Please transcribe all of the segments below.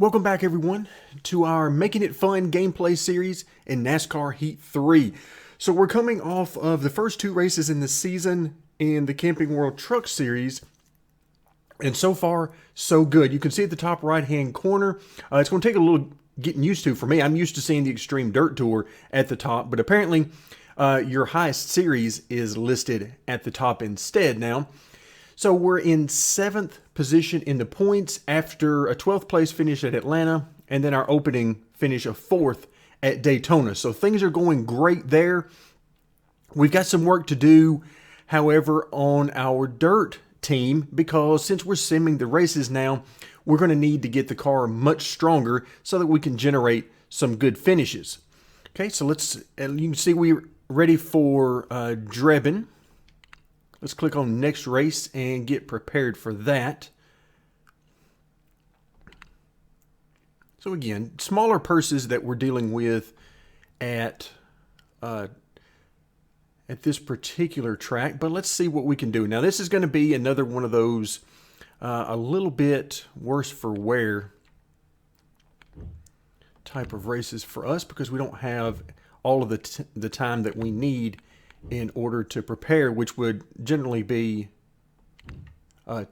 Welcome back, everyone, to our Making It Fun gameplay series in NASCAR Heat 3. So we're coming off of the first two races in the season in the Camping World Truck Series, and so far, so good. You can see at the top right-hand corner, it's going to take a little getting used to for me. I'm used to seeing the Xtreme Dirt Tour at the top, but apparently your highest series is listed at the top instead now. So we're in 7th position in the points after a 12th place finish at Atlanta, and then our opening finish of 4th at Daytona. So things are going great there. We've got some work to do, however, on our dirt team, because since we're simming the races now, we're going to need to get the car much stronger so that we can generate some good finishes. Okay, so you can see we're ready for Drebin. Let's click on next race and get prepared for that. So again, smaller purses that we're dealing with at this particular track, but let's see what we can do. Now this is going to be another one of those a little bit worse for wear type of races for us, because we don't have all of the time that we need in order to prepare, which would generally be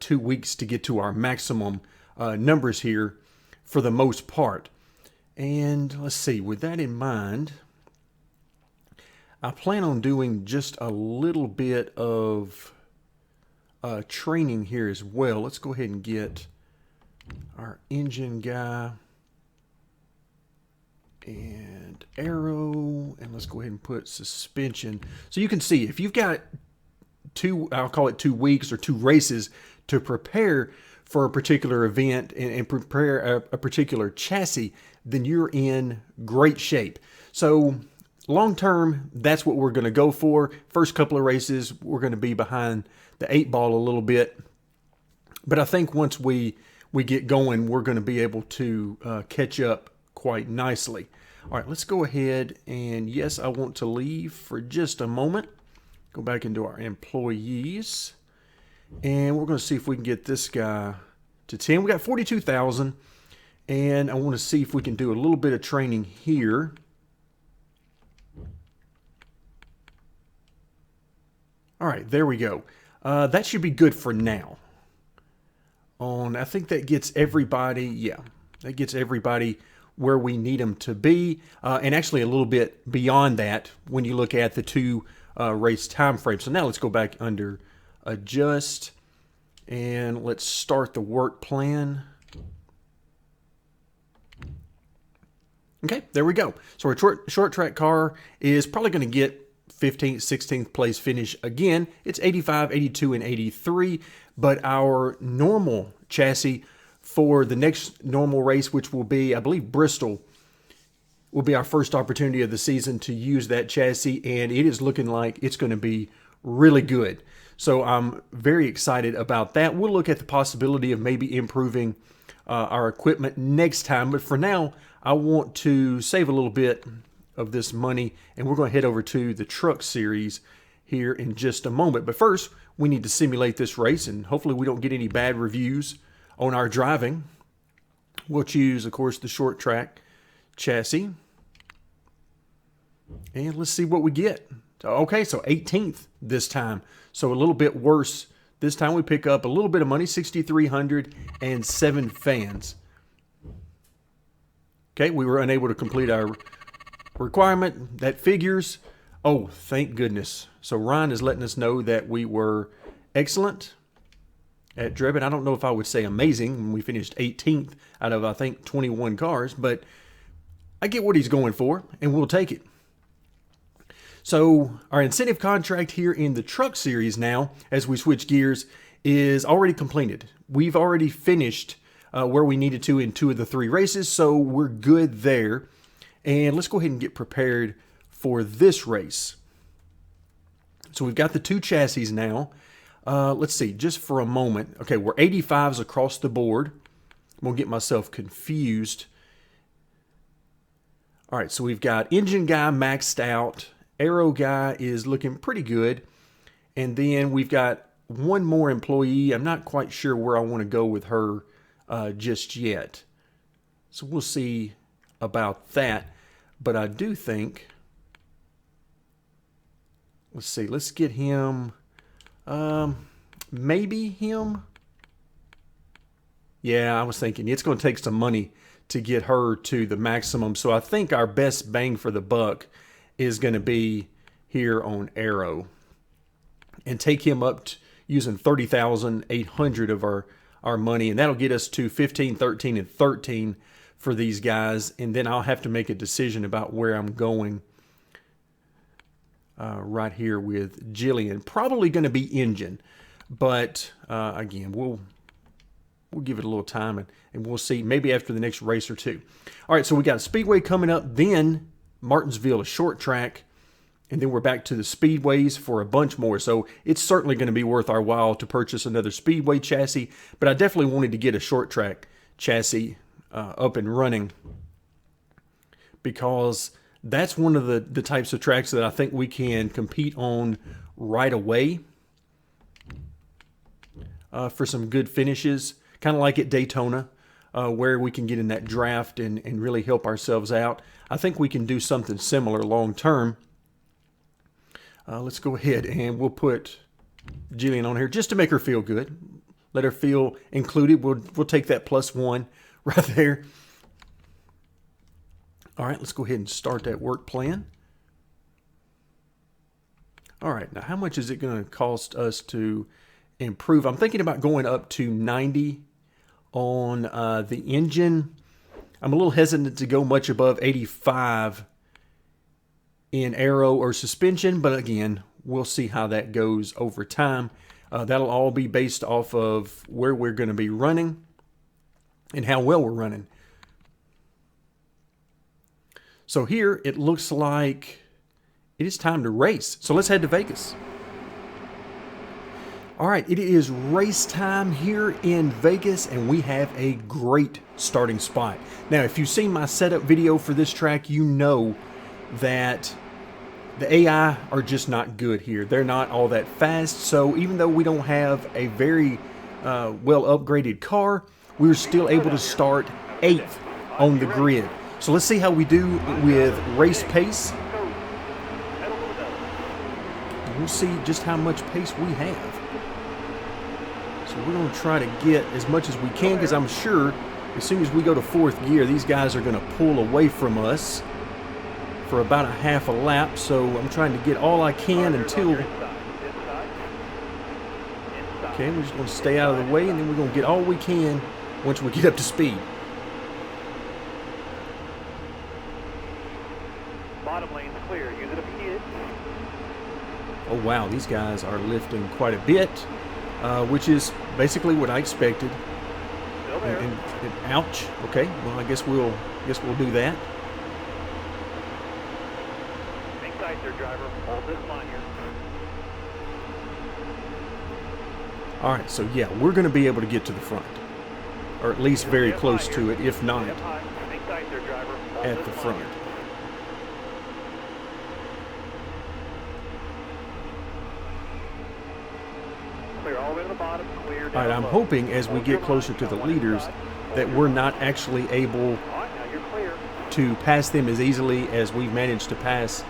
2 weeks to get to our maximum numbers here for the most part. And let's see, with that in mind, I plan on doing just a little bit of training here as well. Let's go ahead and get our engine guy and aero, and let's go ahead and put suspension. So you can see if you've got I'll call it 2 weeks or 2 races to prepare for a particular event and prepare a particular chassis, then you're in great shape. So long term, that's what we're going to go for. First couple of races, we're going to be behind the 8 ball a little bit, but I think once we get going, we're going to be able to catch up quite nicely. All right, let's go ahead and yes, I want to leave for just a moment. Go back into our employees, and we're going to see if we can get this guy to 10. We got 42,000, and I want to see if we can do a little bit of training here. All right, there we go. That should be good for now. I think that gets everybody, yeah, that gets everybody where we need them to be, and actually a little bit beyond that when you look at the 2 race time frames. So now let's go back under adjust, and let's start the work plan. Okay, there we go. So our short track car is probably going to get 15th, 16th place finish again. It's 85, 82, and 83, but our normal chassis for the next normal race, which will be, I believe, Bristol, will be our first opportunity of the season to use that chassis, and it is looking like it's going to be really good. So I'm very excited about that. We'll look at the possibility of maybe improving our equipment next time, but for now, I want to save a little bit of this money, and we're going to head over to the truck series here in just a moment. But first, we need to simulate this race, and hopefully we don't get any bad reviews on our driving. We'll choose, of course, the short track chassis. And let's see what we get. Okay, so 18th this time. So a little bit worse. This time we pick up a little bit of money, 6,300 and 7 fans. Okay, we were unable to complete our requirement. That figures. Oh, thank goodness. So Ryan is letting us know that we were excellent at Drebin. I don't know if I would say amazing when we finished 18th out of, I think, 21 cars, but I get what he's going for, and we'll take it. So our incentive contract here in the truck series now, as we switch gears, is already completed. We've already finished where we needed to in 2 of the 3 races, so we're good there. And let's go ahead and get prepared for this race. So we've got the 2 chassis now. Let's see, just for a moment. Okay, we're 85s across the board. I'm going to get myself confused. All right, so we've got engine guy maxed out. Aero guy is looking pretty good. And then we've got one more employee. I'm not quite sure where I want to go with her just yet. So we'll see about that. But I do think, let's see, let's get him, maybe him. Yeah, I was thinking it's going to take some money to get her to the maximum. So I think our best bang for the buck is going to be here on Arrow. And take him up to using 30,800 of our money. And that'll get us to 15, 13, and 13 for these guys. And then I'll have to make a decision about where I'm going right here with Jillian. Probably going to be engine. But again, we'll give it a little time and we'll see. Maybe after the next race or two. All right, so we got a Speedway coming up. Then Martinsville, a short track. And then we're back to the Speedways for a bunch more. So it's certainly going to be worth our while to purchase another Speedway chassis. But I definitely wanted to get a short track chassis up and running, because that's one of the types of tracks that I think we can compete on right away for some good finishes. Kind of like at Daytona, where we can get in that draft and really help ourselves out. I think we can do something similar long term. Let's go ahead and we'll put Jillian on here just to make her feel good. Let her feel included. We'll take that +1 right there. All right, let's go ahead and start that work plan. All right, now how much is it going to cost us to improve? I'm thinking about going up to 90 on the engine. I'm a little hesitant to go much above 85 in aero or suspension, but again, we'll see how that goes over time. That'll all be based off of where we're going to be running and how well we're running. So here it looks like it is time to race. So let's head to Vegas. All right, it is race time here in Vegas, and we have a great starting spot. Now, if you've seen my setup video for this track, you know that the AI are just not good here. They're not all that fast, so even though we don't have a very well upgraded car, we're still able to start 8th on the grid. So let's see how we do with race pace. We'll see just how much pace we have. So we're going to try to get as much as we can, because I'm sure as soon as we go to 4th gear, these guys are going to pull away from us for about a half a lap. So I'm trying to get all I can until... Okay, we're just going to stay out of the way, and then we're going to get all we can once we get up to speed. Bottom lane's clear. Use it if you need it. Oh wow, these guys are lifting quite a bit, which is basically what I expected. Still there. And ouch. Okay, well I guess we'll do that. Hang tight there, driver. Hold this line here. All right, so yeah, we're going to be able to get to the front, or at least very close to it, if not Hang tight there, driver. Hold at this the line front. here. Clear all the way to the bottom. Clear down All right, I'm low. hoping as we Hold get your closer line. to the Got one leaders inside. Hold that your we're line. not actually able All right, now you're clear. to pass them as easily as we've managed to pass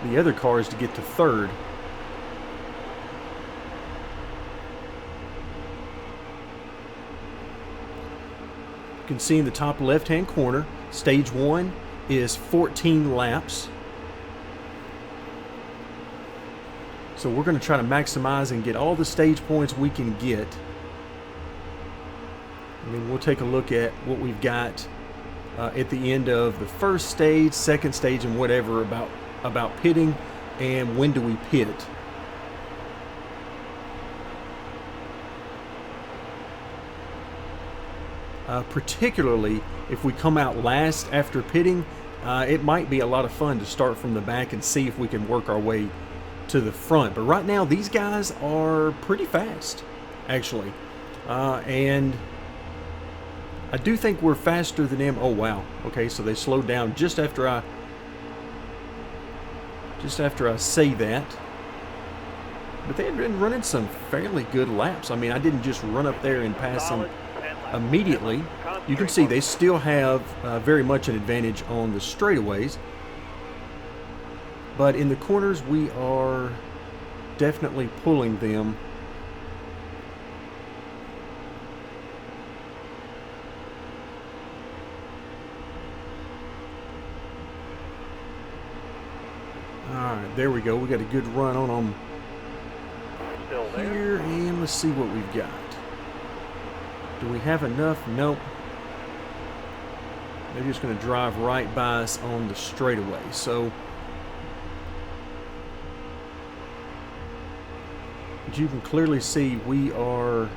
the other cars to get to 3rd. You can see in the top left-hand corner, stage 1 is 14 laps. So we're going to try to maximize and get all the stage points we can get. And then we'll take a look at what we've got at the end of the first stage, second stage, and whatever about pitting and when do we pit. Particularly if we come out last after pitting, it might be a lot of fun to start from the back and see if we can work our way to the front. But right now these guys are pretty fast, actually, and I do think we're faster than them. Oh wow, okay, so they slowed down just after I say that. But they had been running some fairly good laps. I mean, I didn't just run up there and pass them immediately. You can see they still have very much an advantage on the straightaways. But in the corners, we are definitely pulling them. Alright, there we go. We got a good run on them Still there. here. And let's see what we've got. Do we have enough? Nope. They're just going to drive right by us on the straightaway. So, as you can clearly see, we are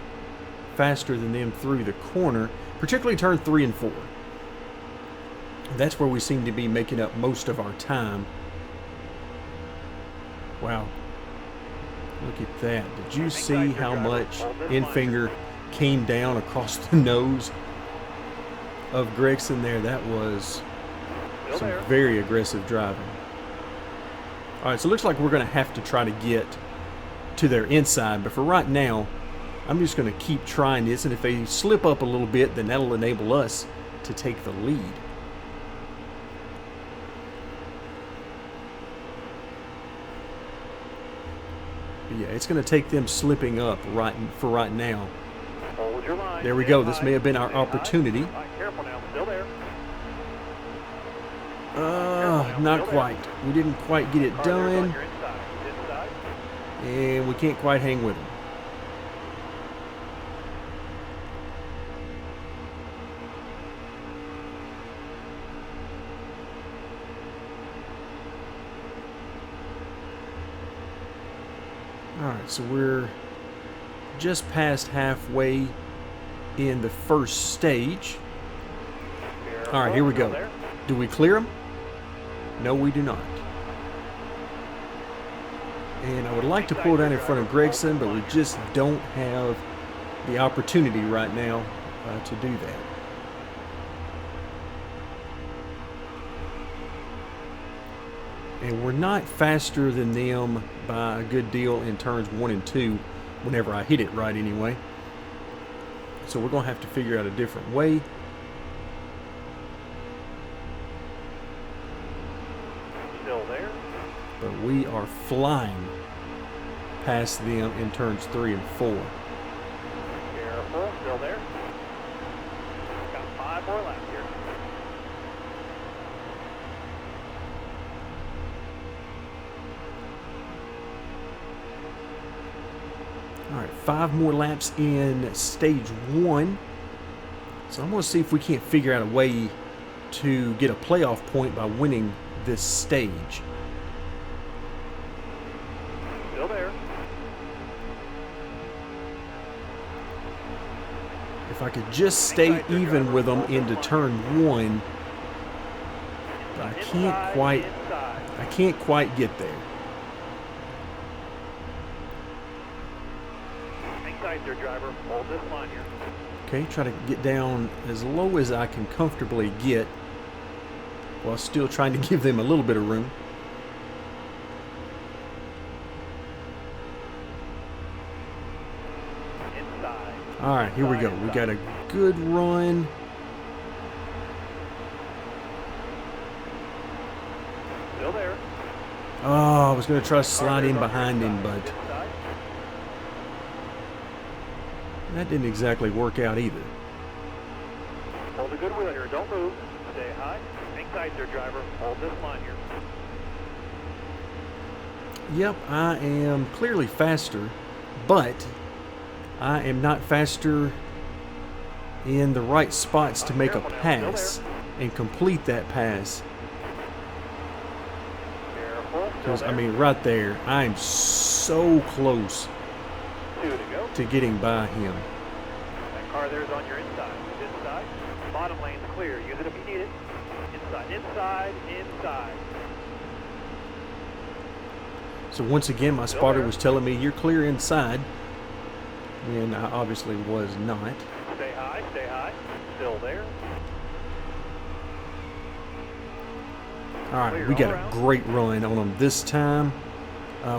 faster than them through the corner, particularly turn 3 and 4. That's where we seem to be making up most of our time. Wow. Look at that. Did you see how much in-finger came down across the nose of Gregson there? That was some very aggressive driving. Alright, so it looks like we're going to have to try to get to their inside, but for right now, I'm just going to keep trying this, and if they slip up a little bit, then that'll enable us to take the lead. But yeah, it's going to take them slipping up for right now. Hold your line. There we go. This may have been our opportunity. All right, careful now. Still there. Not quite. We didn't quite get it Car there's on done, your inside. Inside. and we can't quite hang with them. Alright, so we're just past halfway in the first stage. Alright, here we Still go. there. Do we clear them? No, we do not. And I would like to pull down in front of Gregson, but we just don't have the opportunity right now to do that. And we're not faster than them by a good deal in turns 1 and 2, whenever I hit it right anyway. So we're going to have to figure out a different way. Still there. But we are flying past them in turns 3 and 4. Careful. Still there. Got 5 more laps here. Alright, 5 more laps in stage 1. So I'm going to see if we can't figure out a way to get a playoff point by winning this stage. Still there. If I could just stay even with them into turn 1, but I can't quite get there. Hang tight there, driver. Hold this line here. Okay, try to get down as low as I can comfortably get while still trying to give them a little bit of room. Inside. Alright, here we go. We got a good run. Still there. Oh, I was going to try to slide in behind him, but Inside. that didn't exactly work out either. Hold a good wheel here. Don't move. Stay high. Hang tight there, driver. Hold this line here. Yep, I am clearly faster, but I am not faster in the right spots to make a pass and complete that pass. Careful. Because, I mean, right there, I am so close 2 to go. to getting by him. That car there is on your inside. Inside. Bottom lane's clear. Use it if you need it. Inside. Inside. Inside. So once again, my spotter was telling me you're clear inside, and I obviously was not. Stay high. Stay high. Still there. All right, we got a great run on them this time.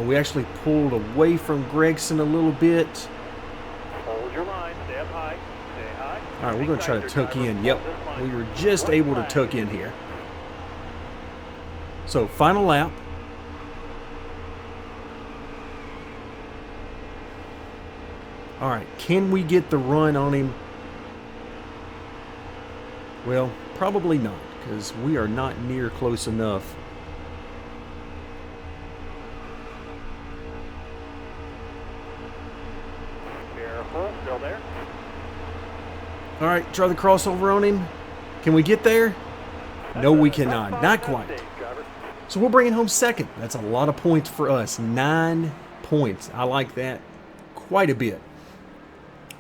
We actually pulled away from Gregson a little bit. Hold your line. Stay up high. Stay high. All right, we're going to try to tuck in. Yep, we were just able to tuck in here. So, final lap. All right, can we get the run on him? Well, probably not, because we are not near close enough. Careful, still there. All right, try the crossover on him. Can we get there? No, we cannot. Not quite. So we're bringing home second. That's a lot of points for us. 9 points. I like that quite a bit.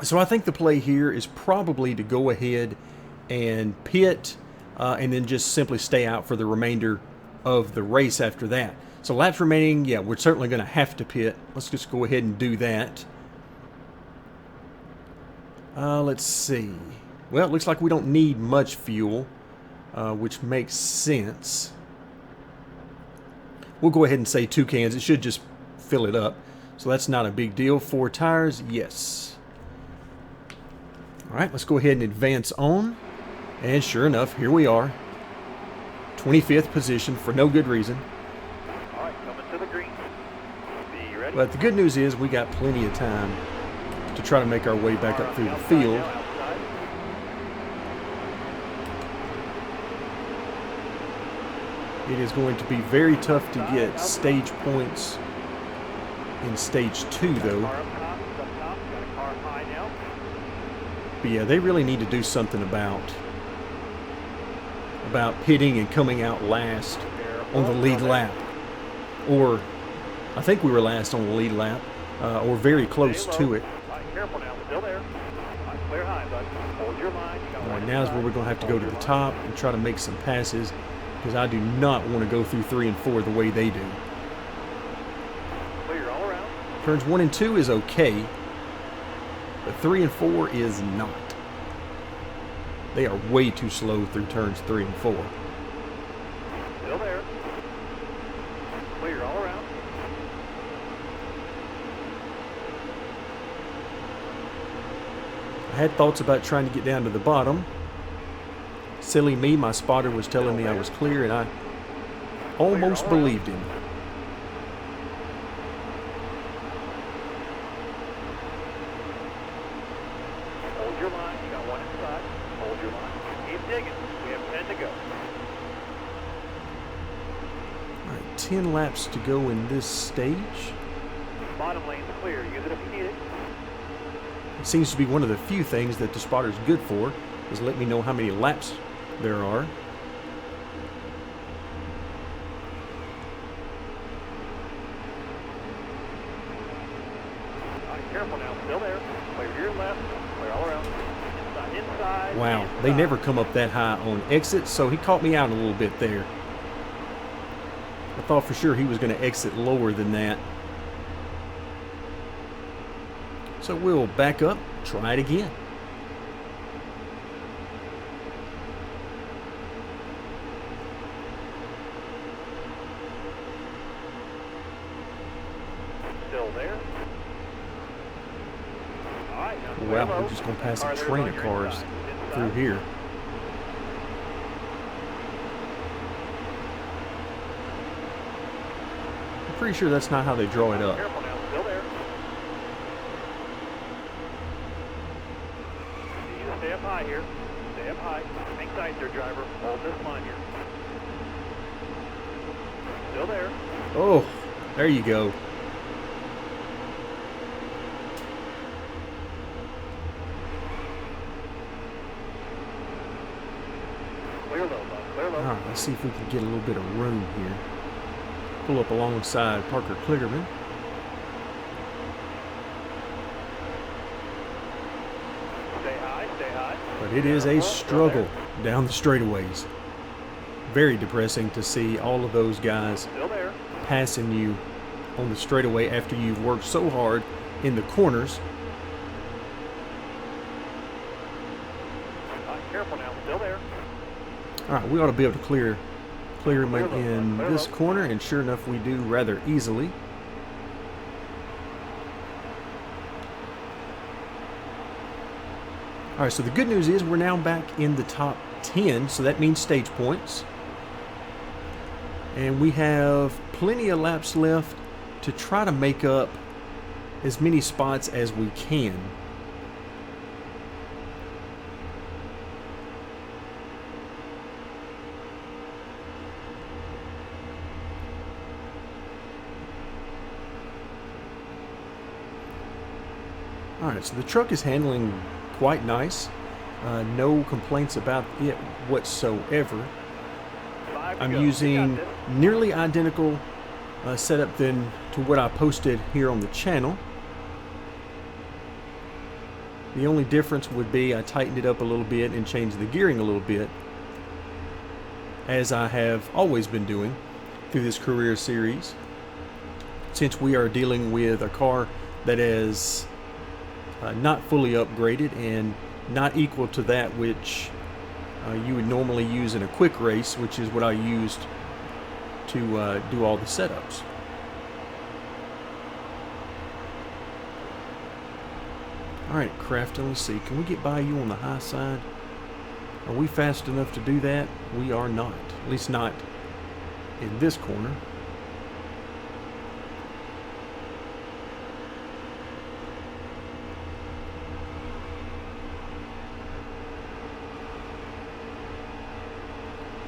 So I think the play here is probably to go ahead and pit and then just simply stay out for the remainder of the race after that. So laps remaining, yeah, we're certainly going to have to pit. Let's just go ahead and do that. Let's see. Well, it looks like we don't need much fuel, which makes sense. We'll go ahead and say 2 cans. It should just fill it up. So that's not a big deal. 4 tires, yes. All right, let's go ahead and advance on. And sure enough, here we are. 25th position for no good reason. All right, coming to the green. Be ready. But the good news is we got plenty of time to try to make our way back up through the field. It is going to be very tough to get stage points in stage 2, though. But yeah, they really need to do something about pitting and coming out last on the lead lap. Or, I think we were last on the lead lap, or very close to it. Careful now, still there. Clear high, bud. Hold your line. All right, now is where we're going to have to go to the top and try to make some passes, because I do not want to go through 3 and 4 the way they do. Clear all around. Turns 1 and 2 is okay, but 3 and 4 is not. They are way too slow through turns 3 and 4. Still there. Clear all around. I had thoughts about trying to get down to the bottom. Silly me, my spotter was telling me I was clear, and I almost believed him. Hold your line. You got 1 inside. Hold your line. Keep digging. We have 10 to go. All right, 10 laps to go in this stage. Bottom lane's clear. Use it if you need it. It seems to be one of the few things that the spotter's good for, is let me know how many laps there are. Careful now, still there. Clear to your left, clear all around. Inside. Wow, they never come up that high on exit, so he caught me out a little bit there. I thought for sure he was going to exit lower than that. So we'll back up, try it again. Still there. All right, now Wow, we're just going to pass a train of cars through here. I'm pretty sure that's not how they draw it up. Careful now, still there. You stay up high here. Stay up high. Hang tight there, driver. Hold this line here. Still there. Oh, there you go. Clear low, bud. Clear low. All right, let's see if we can get a little bit of room here. Pull up alongside Parker Kligerman. Stay high, stay high. But it is a struggle down the straightaways. Very depressing to see all of those guys Still there. passing you on the straightaway after you've worked so hard in the corners. Careful now, still there. All right, we ought to be able to clear him in this corner, and sure enough, we do rather easily. All right, so the good news is we're now back in the top 10, so that means stage points. And we have plenty of laps left to try to make up as many spots as we can. Alright, so the truck is handling quite nice. No complaints about it whatsoever. I'm using nearly identical setup than to what I posted here on the channel. The only difference would be I tightened it up a little bit and changed the gearing a little bit, as I have always been doing through this career series, since we are dealing with a car that is not fully upgraded and not equal to that which you would normally use in a quick race, which is what I used to do all the setups. Alright, Crafton, let's see. Can we get by you on the high side? Are we fast enough to do that? We are not. At least not in this corner.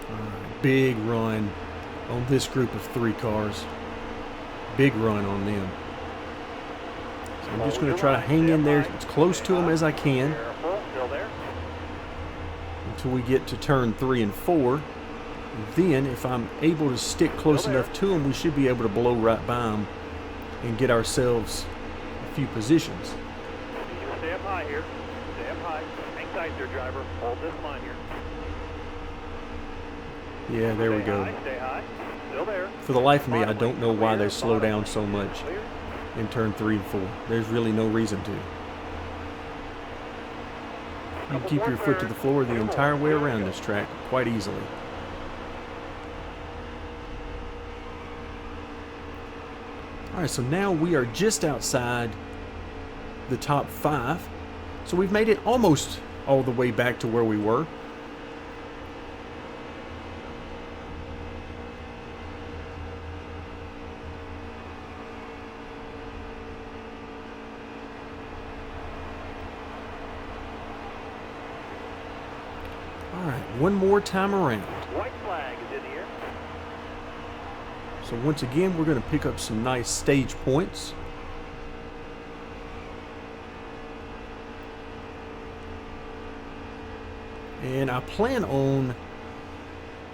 Alright, big run on this group of 3 cars. Big run on them. So I'm just going to try to hang in there as close to them as I can until we get to turn 3 and 4. Then, if I'm able to stick close enough to them, we should be able to blow right by them and get ourselves a few positions. You stay up high here. Stay up high. Hang tight there, driver. Hold this line here. Yeah, there we go. Stay high. Still there. For the life of me, I don't know why they slow down so much in turn 3 and 4. There's really no reason to. You can keep your foot to the floor the entire way around this track quite easily. Alright, so now we are just outside the top 5. So we've made it almost all the way back to where we were. Alright, one more time around. White flag is in the air. So once again, we're going to pick up some nice stage points. And I plan on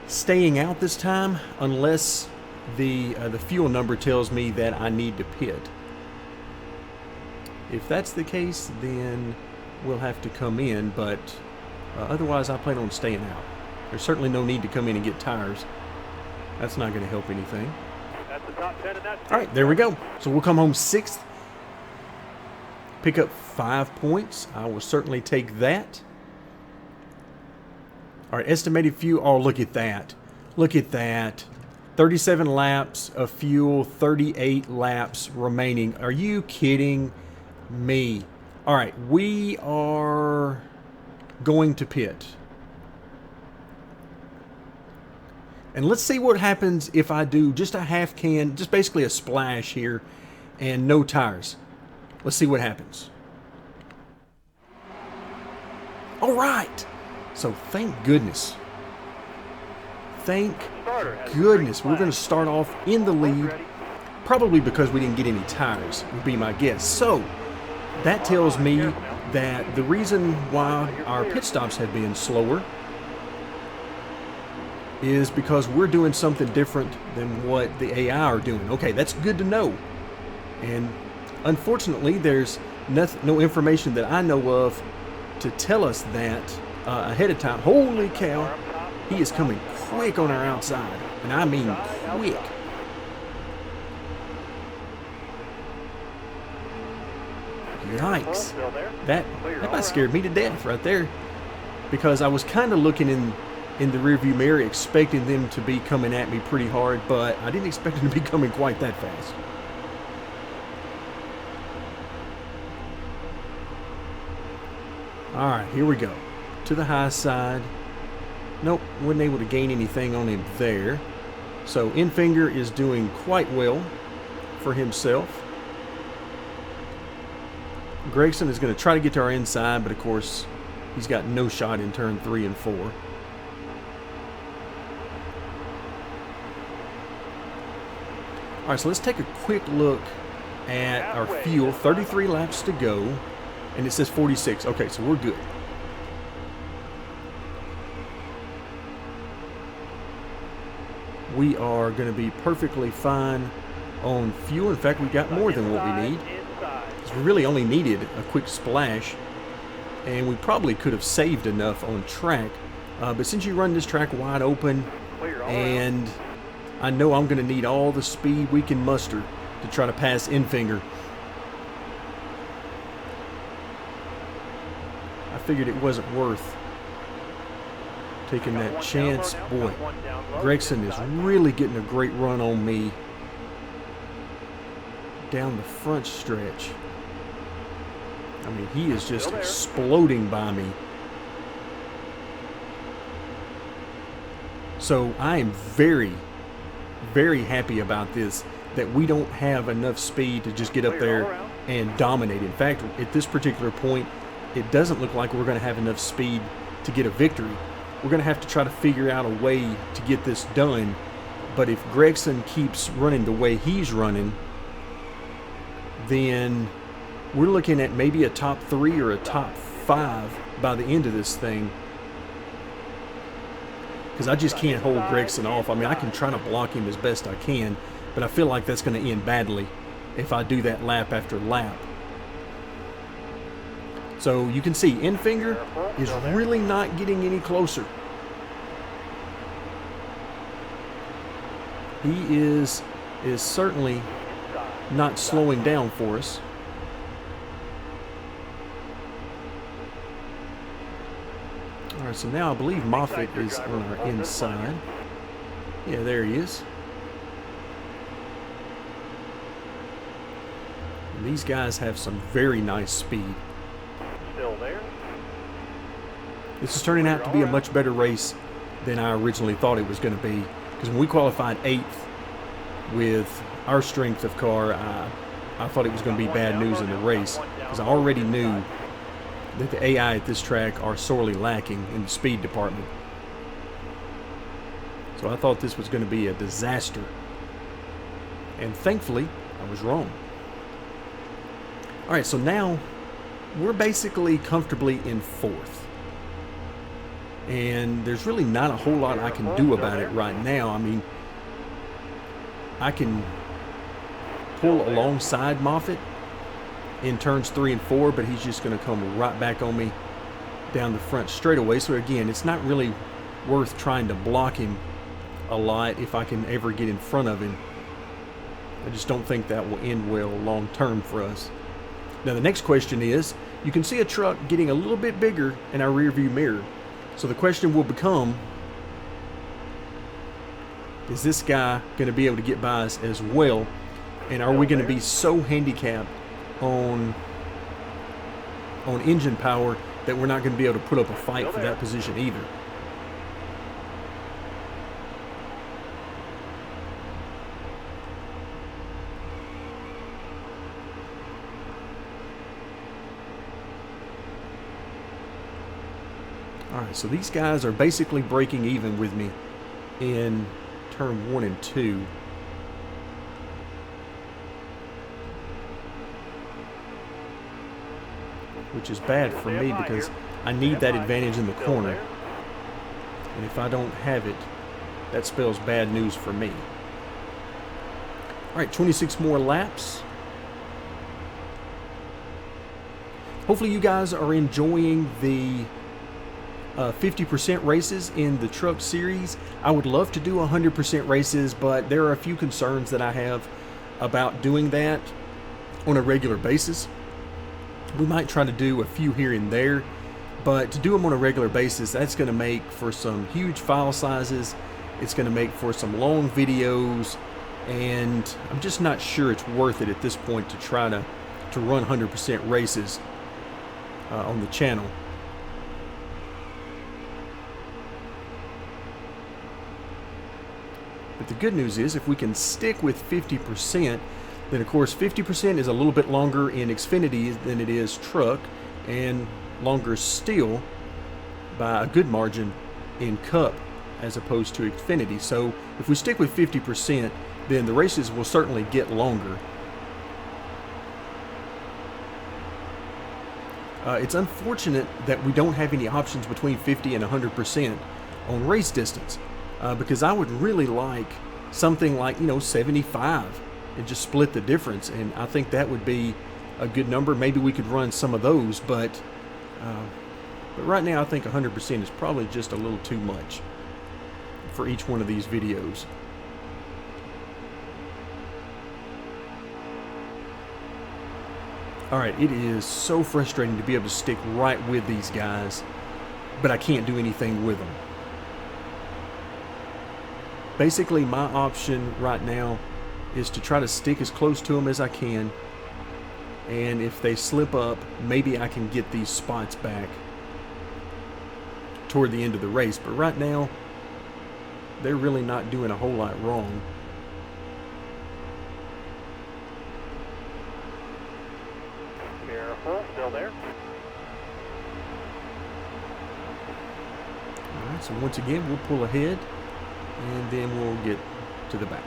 staying out this time unless the fuel number tells me that I need to pit. If that's the case, then we'll have to come in, but otherwise I plan on staying out. There's certainly no need to come in and get tires. That's not going to help anything. That's the top 10 in that. All right, there we go. So we'll come home 6th. Pick up 5 points. I will certainly take that. All right, estimated fuel. Oh, look at that. Look at that. 37 laps of fuel, 38 laps remaining. Are you kidding me? All right, we are going to pit. And let's see what happens if I do just a half can, just basically a splash here, and no tires. Let's see what happens. All right. So thank goodness. Thank goodness we're going to start off in the lead. Probably because we didn't get any tires, would be my guess. So that tells me that the reason why our pit stops have been slower is because we're doing something different than what the AI are doing. Okay, that's good to know. And unfortunately, there's no information that I know of to tell us that ahead of time. Holy cow, he is coming quick on our outside. And I mean quick. Yikes. That about scared me to death right there. Because I was kind of looking in the rearview mirror expecting them to be coming at me pretty hard, but I didn't expect them to be coming quite that fast. All right, here we go. To the high side. Nope, wasn't able to gain anything on him there. So Infinger is doing quite well for himself. Gregson is going to try to get to our inside, but of course, he's got no shot in turn 3 and 4. All right, so let's take a quick look at our fuel. 33 laps to go, and it says 46. Okay, so we're good. We are going to be perfectly fine on fuel. In fact, we got more than what we need. Because we really only needed a quick splash, and we probably could have saved enough on track. But since you run this track wide open, and I know I'm going to need all the speed we can muster to try to pass Infinger, I figured it wasn't worth taking that chance. Boy, Gregson is really getting a great run on me down the front stretch. I mean, he is just exploding by me. So I am very, very happy about this, that we don't have enough speed to just get up there and dominate. In fact, at this particular point, it doesn't look like we're going to have enough speed to get a victory. We're going to have to try to figure out a way to get this done. But if Gregson keeps running the way he's running, then we're looking at maybe a top 3 or a top 5 by the end of this thing. Because I just can't hold Gregson off. I mean, I can try to block him as best I can, but I feel like that's going to end badly if I do that lap after lap. So you can see Infinger is really not getting any closer. He is certainly not slowing down for us. All right, so now I believe Moffitt is on our inside. Yeah, there he is. And these guys have some very nice speed. Still there. This is turning out to be a much better race than I originally thought it was going to be. Because when we qualified 8th with our strength of car, I thought it was going to be bad news in the race. Because I already knew that the AI at this track are sorely lacking in the speed department. So I thought this was going to be a disaster. And thankfully, I was wrong. All right, so now we're basically comfortably in 4th. And there's really not a whole lot I can do about it right now. I mean, I can pull alongside Moffitt in turns 3 and 4, but he's just going to come right back on me down the front straightaway. So again, it's not really worth trying to block him a lot if I can ever get in front of him. I just don't think that will end well long term for us. Now the next question is, you can see a truck getting a little bit bigger in our rear view mirror. So the question will become, is this guy going to be able to get by us as well? And are we going to be so handicapped on engine power that we're not going to be able to put up a fight for that position either? Alright, so these guys are basically breaking even with me in turn 1 and 2. Which is bad for me because I need that advantage in the corner. And if I don't have it, that spells bad news for me. Alright, 26 more laps. Hopefully you guys are enjoying the 50% races in the truck series. I would love to do 100% races, but there are a few concerns that I have about doing that on a regular basis. We might try to do a few here and there, but to do them on a regular basis, that's going to make for some huge file sizes. It's going to make for some long videos, and I'm just not sure it's worth it at this point to try to run 100% races on the channel. But the good news is if we can stick with 50%, then of course 50% is a little bit longer in Xfinity than it is truck, and longer still by a good margin in Cup as opposed to Xfinity. So if we stick with 50%, then the races will certainly get longer. It's unfortunate that we don't have any options between 50 and 100% on race distance, because I would really like something like, 75 and just split the difference, and I think that would be a good number. Maybe we could run some of those, but right now I think 100% is probably just a little too much for each one of these videos. Alright, it is so frustrating to be able to stick right with these guys, but I can't do anything with them. Basically, my option right now is to try to stick as close to them as I can, and if they slip up, maybe I can get these spots back toward the end of the race. But right now, they're really not doing a whole lot wrong. Careful, still there. Alright, so once again, we'll pull ahead, and then we'll get to the back.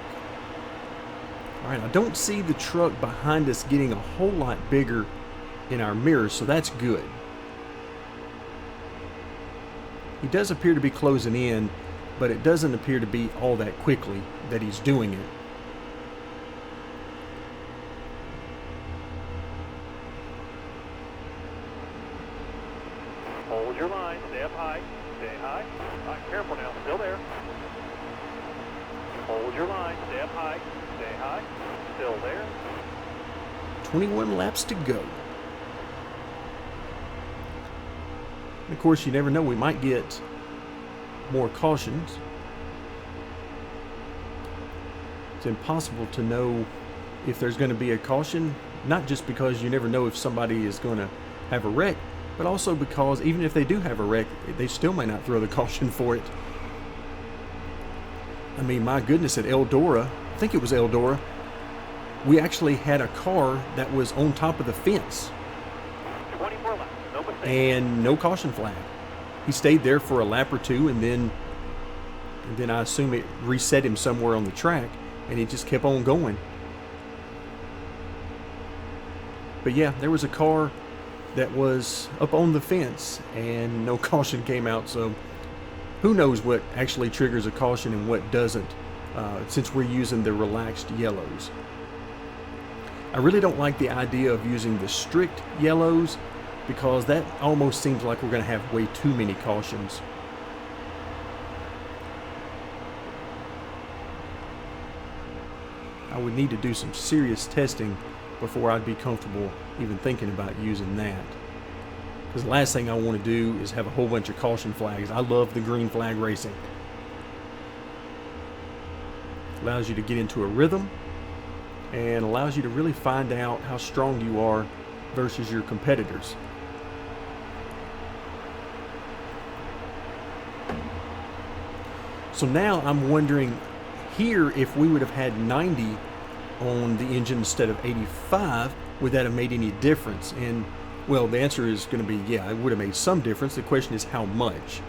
Alright, I don't see the truck behind us getting a whole lot bigger in our mirrors, so that's good. He does appear to be closing in, but it doesn't appear to be all that quickly that he's doing it. Hold your line, stay up high, stay high. Careful now, still there. Hold your line, stay up high, stay high, still there. 21 laps to go. And of course, you never know, we might get more cautions. It's impossible to know if there's going to be a caution, not just because you never know if somebody is going to have a wreck, but also because even if they do have a wreck, they still may not throw the caution for it. I mean, my goodness, at Eldora, I think it was Eldora, we actually had a car that was on top of the fence. 24 laps, no mistake. And no caution flag. He stayed there for a lap or two, and then I assume it reset him somewhere on the track, and he just kept on going. But yeah, there was a car that was up on the fence, and no caution came out, so who knows what actually triggers a caution and what doesn't, since we're using the relaxed yellows. I really don't like the idea of using the strict yellows, because that almost seems like we're going to have way too many cautions. I would need to do some serious testing before I'd be comfortable even thinking about using that. Because the last thing I want to do is have a whole bunch of caution flags. I love the green flag racing. Allows you to get into a rhythm and allows you to really find out how strong you are versus your competitors. So now I'm wondering here, if we would have had 90 on the engine instead of 85, would that have made any difference? And well, the answer is going to be yeah, it would have made some difference. The question is how much,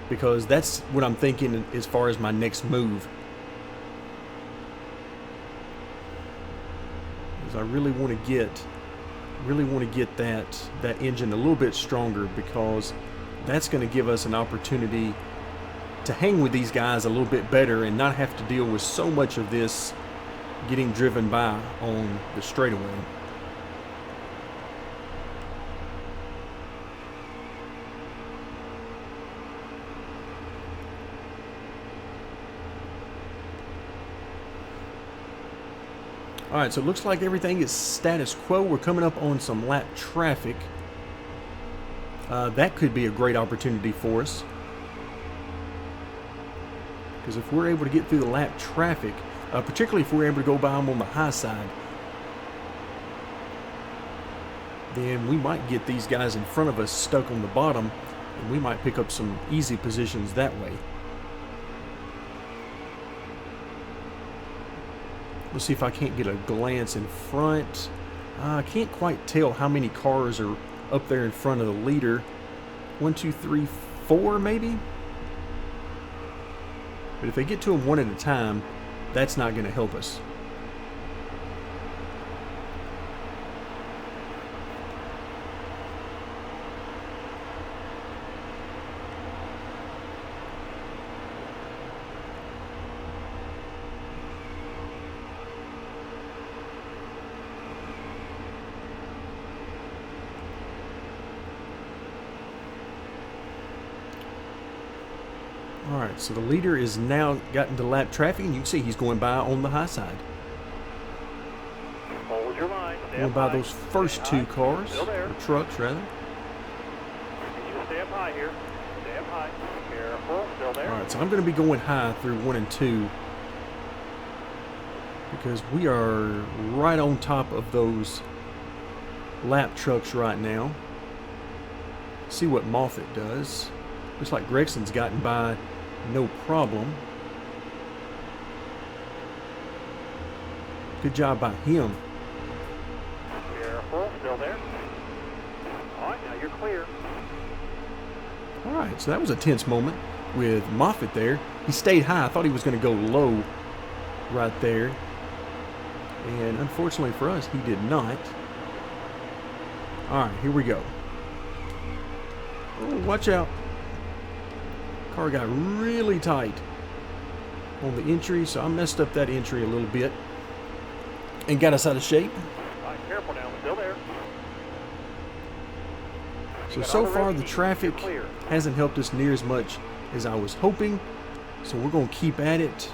because that's what I'm thinking as far as my next move. Is I really want to get that engine a little bit stronger, because that's going to give us an opportunity to hang with these guys a little bit better and not have to deal with so much of this getting driven by on the straightaway. Alright, so it looks like everything is status quo. We're coming up on some lap traffic. That could be a great opportunity for us, because if we're able to get through the lap traffic, particularly if we're able to go by them on the high side, then we might get these guys in front of us stuck on the bottom, and we might pick up some easy positions that way. Let's see if I can't get a glance in front. I can't quite tell how many cars are up there in front of the leader. 1, 2, 3, 4 maybe? But if they get to him one at a time, that's not going to help us. Alright, so the leader is now gotten to lap traffic, and you can see he's going by on the high side. Hold your line. Going by those first two cars, or trucks rather. Need you to stay up high here. Stay up high. Careful. Still there. Alright, so I'm going to be going high through 1 and 2. Because we are right on top of those lap trucks right now. See what Moffett does. Looks like Gregson's gotten by no problem. Good job by him. Careful, still there. All right, now you're clear. All right, so that was a tense moment with Moffett there. He stayed high. I thought he was going to go low right there. And unfortunately for us, he did not. All right, here we go. Oh, watch out. Car got really tight on the entry, so I messed up that entry a little bit and got us out of shape. All right, careful now, still there. So far the traffic hasn't helped us near as much as I was hoping, so we're going to keep at it.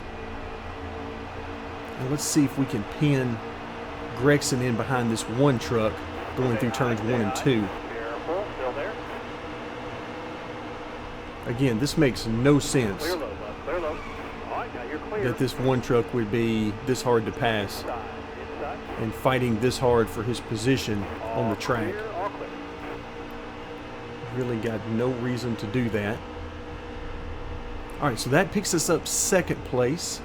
And let's see if we can pin Gregson in behind this one truck going through turns 1 and 2. Careful, still there. Again, this makes no sense Clear low, bud. Clear low. All right, now you're clear. that this one truck would be this hard to pass Inside. and fighting this hard for his position on the track. Clear, all clear. Really got no reason to do that. Alright, so that picks us up second place.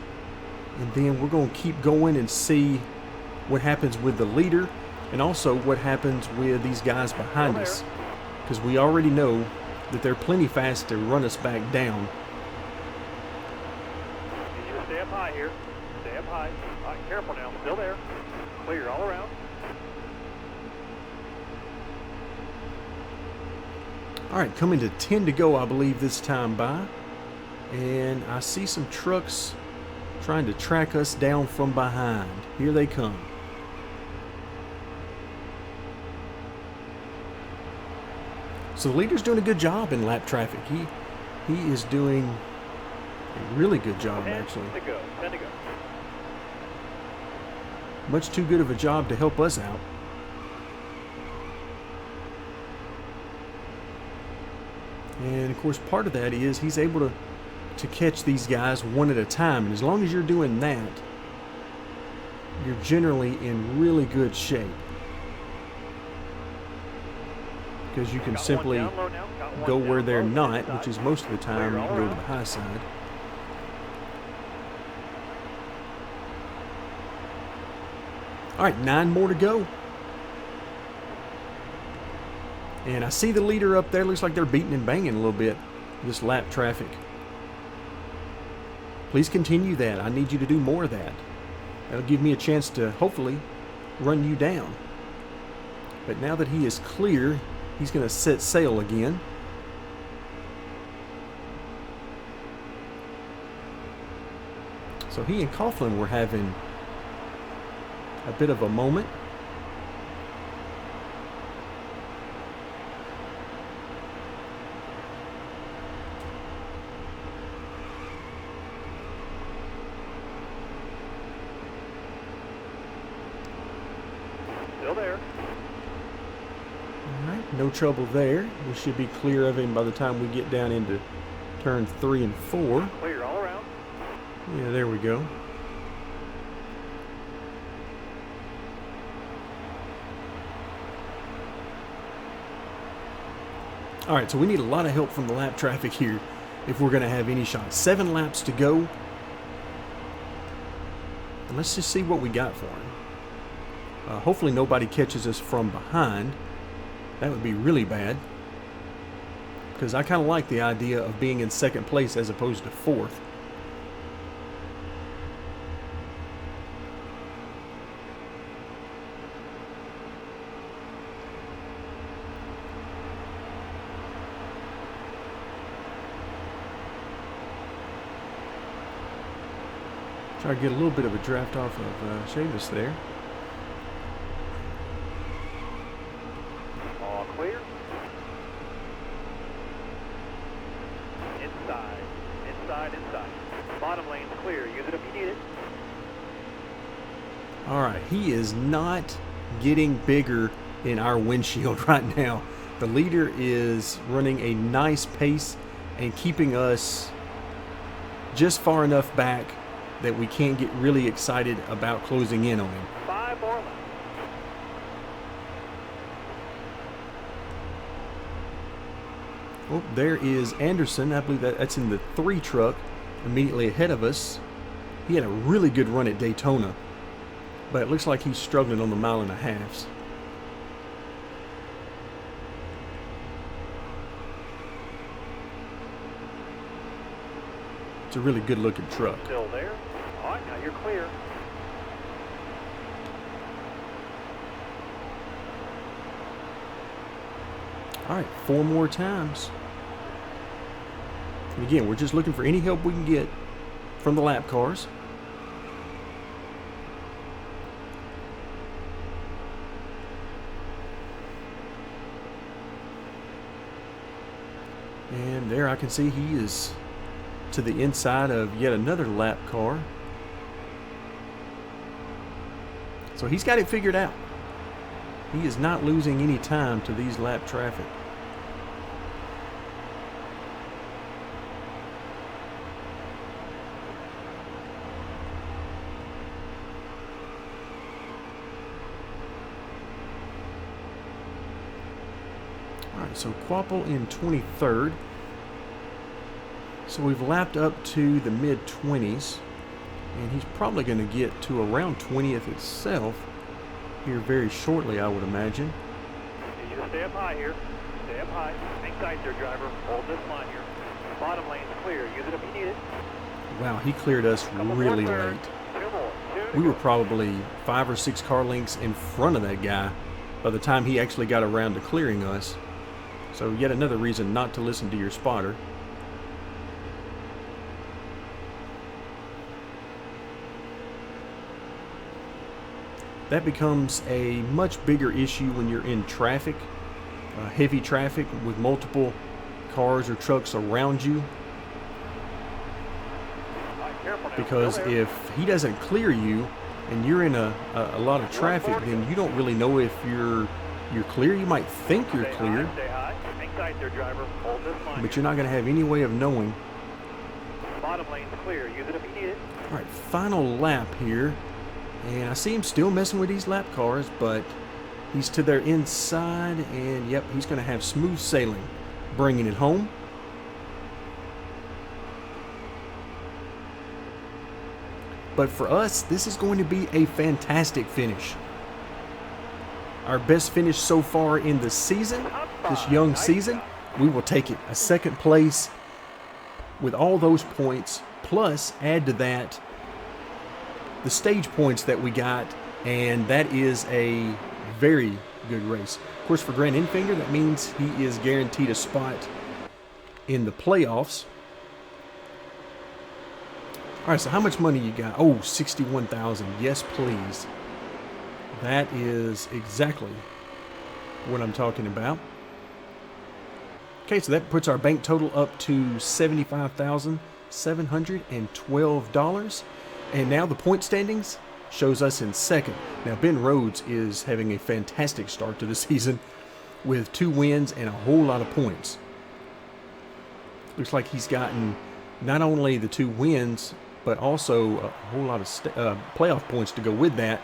And then we're going to keep going and see what happens with the leader and also what happens with these guys behind us. Because we already know that they're plenty fast to run us back down. Need you to stay up high here. Stay up high. All right, careful now. Still there. Clear all around. Alright, coming to 10 to go, I believe, this time by. And I see some trucks trying to track us down from behind. Here they come. So the leader's doing a good job in lap traffic. He is doing a really good job, actually. 10 to go. 10 to go. Much too good of a job to help us out. And of course, part of that is he's able to catch these guys one at a time. And as long as you're doing that, you're generally in really good shape. Because you can simply go where they're not, which is most of the time you can go to the high side. Alright, 9 more to go. And I see the leader up there. Looks like they're beating and banging a little bit, this lap traffic. Please continue that. I need you to do more of that. That'll give me a chance to hopefully run you down. But now that he is clear, he's going to set sail again. So he and Coughlin were having a bit of a moment. Still there. Alright, no trouble there. We should be clear of him by the time we get down into turn 3 and 4. Clear all around. Yeah, there we go. Alright, so we need a lot of help from the lap traffic here if we're going to have any shot. 7 laps to go. And let's just see what we got for him. Hopefully nobody catches us from behind. That would be really bad, because I kind of like the idea of being in second place as opposed to fourth. Try to get a little bit of a draft off of Seamus there. All clear. Inside, inside, inside. Bottom lane's clear. Use it if you need it. All right, he is not getting bigger in our windshield right now. The leader is running a nice pace and keeping us just far enough back that we can't get really excited about closing in on him. 5 more laps. Oh, there is Anderson. I believe that's in the 3 truck immediately ahead of us. He had a really good run at Daytona, but it looks like he's struggling on the 1.5 miles. It's a really good looking truck. Still there. All right, now you're clear. All right, 4 more times. And again, we're just looking for any help we can get from the lap cars. And there I can see he is to the inside of yet another lap car. So he's got it figured out. He is not losing any time to these lap traffic. All right, so Quapple in 23rd. So we've lapped up to the mid-20s, and he's probably going to get to around 20th itself here very shortly, I would imagine. You just stay up high here. Stay up high. Hang tight there, driver. Hold this line here. Bottom lane's clear. Use it if you need it. Wow, he cleared us really late. 2 more. 2 to We go. were probably 5 or 6 car lengths in front of that guy by the time he actually got around to clearing us. So yet another reason not to listen to your spotter. That becomes a much bigger issue when you're in traffic, heavy traffic with multiple cars or trucks around you. All right, careful now. Because Still there. if he doesn't clear you and you're in a lot of traffic, then you don't really know if you're clear. You might think you're Stay clear, high, stay high. Hang tight there, driver. Hold this line but here. you're not going to have any way of knowing. Bottom lane's clear. Use it if you need it. All right, final lap here. And I see him still messing with these lap cars, but he's to their inside, and yep, he's going to have smooth sailing, bringing it home. But for us, this is going to be a fantastic finish. Our best finish so far in the season, this young season. We will take it a second place with all those points, plus add to that the stage points that we got, and that is a very good race. Of course, for Grant Enfinger, that means he is guaranteed a spot in the playoffs. All right, so how much money you got? Oh, $61,000. Yes, please. That is exactly what I'm talking about. Okay, so that puts our bank total up to $75,712. And now the point standings shows us in second. Now, Ben Rhodes is having a fantastic start to the season with 2 wins and a whole lot of points. Looks like he's gotten not only the 2 wins, but also a whole lot of playoff points to go with that.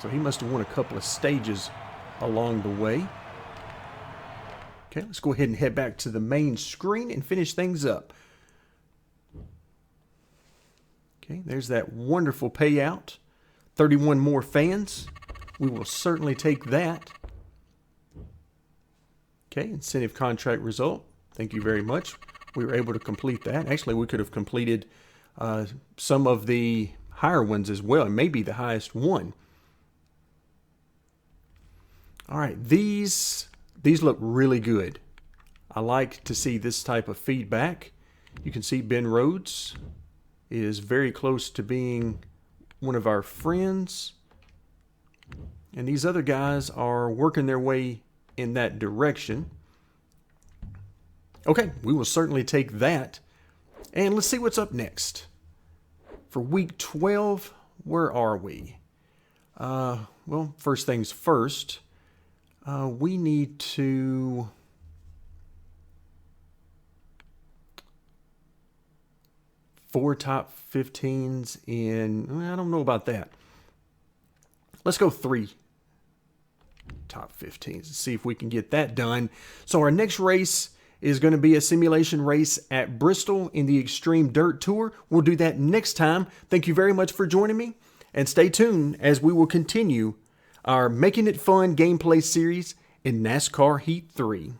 So he must have won a couple of stages along the way. Okay, let's go ahead and head back to the main screen and finish things up. Okay, there's that wonderful payout. 31 more fans. We will certainly take that. Okay, incentive contract result. Thank you very much. We were able to complete that. Actually, we could have completed some of the higher ones as well, and maybe the highest one. All right, these look really good. I like to see this type of feedback. You can see Ben Rhodes is very close to being one of our friends. And these other guys are working their way in that direction. Okay, we will certainly take that. And let's see what's up next. For week 12, where are we? Well, first things first, we need to... four top 15s in, I don't know about that. Let's go 3 top 15s and see if we can get that done. So our next race is going to be a simulation race at Bristol in the Xtreme Dirt Tour. We'll do that next time. Thank you very much for joining me, and stay tuned as we will continue our Making It Fun gameplay series in NASCAR Heat 3.